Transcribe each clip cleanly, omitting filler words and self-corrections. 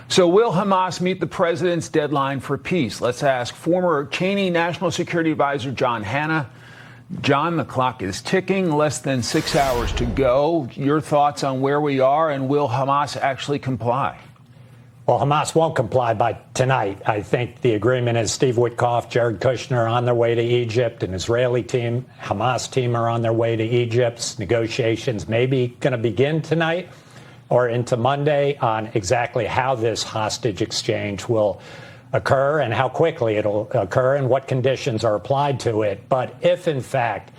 So will Hamas meet the president's deadline for peace? Let's ask former Cheney National Security Advisor John Hanna. John, the clock is ticking, less than 6 hours to go. Your thoughts on where we are, and will Hamas actually comply? Well, Hamas won't comply by tonight. I think the agreement is Steve Witkoff, Jared Kushner are on their way to Egypt. An Israeli team, Hamas team are on their way to Egypt. Negotiations may be going to begin tonight or into Monday on exactly how this hostage exchange will occur and how quickly it'll occur and what conditions are applied to it. But if, in fact,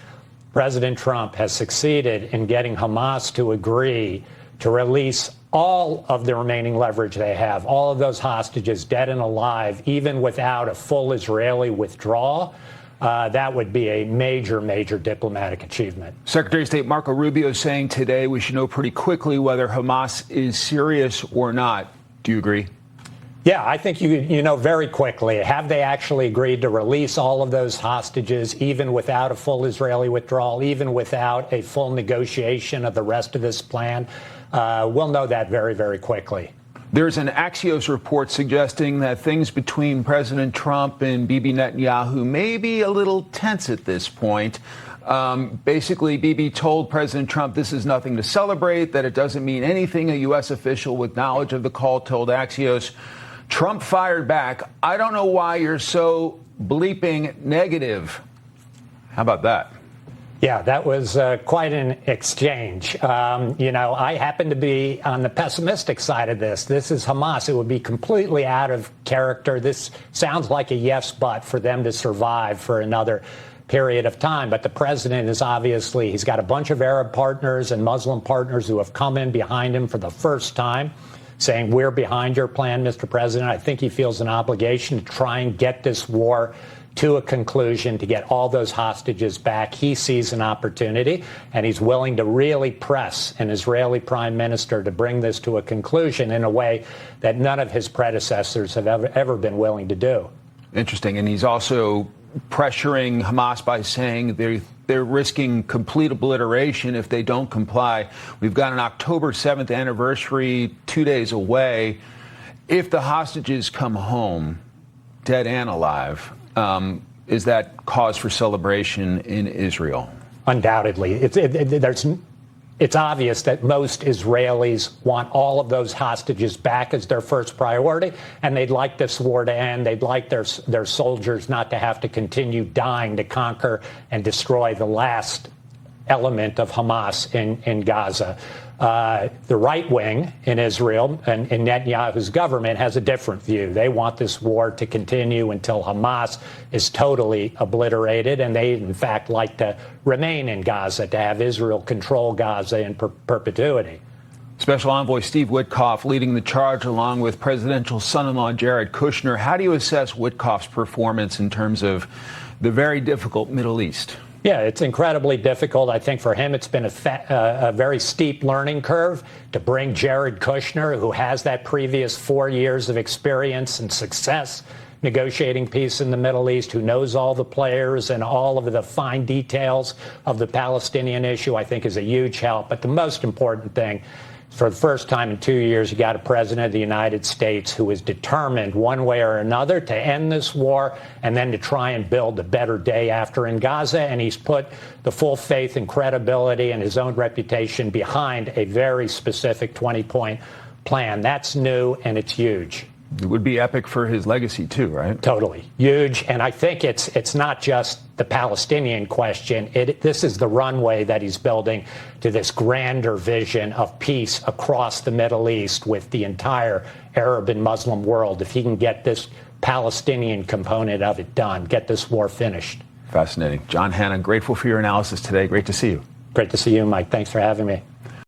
President Trump has succeeded in getting Hamas to agree to release all of the remaining leverage they have, all of those hostages dead and alive, even without a full Israeli withdrawal, that would be a major, major diplomatic achievement. Secretary of State Marco Rubio saying today we should know pretty quickly whether Hamas is serious or not. Do you agree? Yeah, I think you know very quickly. Have they actually agreed to release all of those hostages, even without a full Israeli withdrawal, even without a full negotiation of the rest of this plan? We'll know that very, very quickly. There's an Axios report suggesting that things between President Trump and Bibi Netanyahu may be a little tense at this point. Basically, Bibi told President Trump this is nothing to celebrate, that it doesn't mean anything. A U.S. official with knowledge of the call told Axios. Trump fired back. I don't know why you're so bleeping negative. How about that? Yeah, that was quite an exchange. I happen to be on the pessimistic side of this. This is Hamas. It would be completely out of character. This sounds like a yes, but for them to survive for another period of time. But the president is obviously, he's got a bunch of Arab partners and Muslim partners who have come in behind him for the first time, saying, we're behind your plan, Mr. President. I think he feels an obligation to try and get this war to a conclusion, to get all those hostages back. He sees an opportunity, and he's willing to really press an Israeli prime minister to bring this to a conclusion in a way that none of his predecessors have ever been willing to do. Interesting. And he's also pressuring Hamas by saying they're risking complete obliteration if they don't comply. We've got an October 7th anniversary 2 days away. If the hostages come home, dead and alive, is that cause for celebration in Israel? Undoubtedly. It's obvious that most Israelis want all of those hostages back as their first priority, and they'd like this war to end. They'd like their soldiers not to have to continue dying to conquer and destroy the last element of Hamas in Gaza. The right wing in Israel and in Netanyahu's government has a different view. They want this war to continue until Hamas is totally obliterated, and they, in fact, like to remain in Gaza, to have Israel control Gaza in perpetuity. Special Envoy Steve Witkoff leading the charge along with presidential son-in-law Jared Kushner. How do you assess Witkoff's performance in terms of the very difficult Middle East? Yeah, it's incredibly difficult. I think for him, it's been a very steep learning curve to bring Jared Kushner, who has that previous 4 years of experience and success negotiating peace in the Middle East, who knows all the players and all of the fine details of the Palestinian issue, I think is a huge help. But the most important thing, for the first time in 2 years, you got a president of the United States who is determined one way or another to end this war and then to try and build a better day after in Gaza. And he's put the full faith and credibility and his own reputation behind a very specific 20-point plan. That's new and it's huge. It would be epic for his legacy, too, right? Totally. Huge. And I think it's not just the Palestinian question. This is the runway that he's building to this grander vision of peace across the Middle East with the entire Arab and Muslim world. If he can get this Palestinian component of it done, get this war finished. Fascinating. John Hanna, grateful for your analysis today. Great to see you. Great to see you, Mike. Thanks for having me.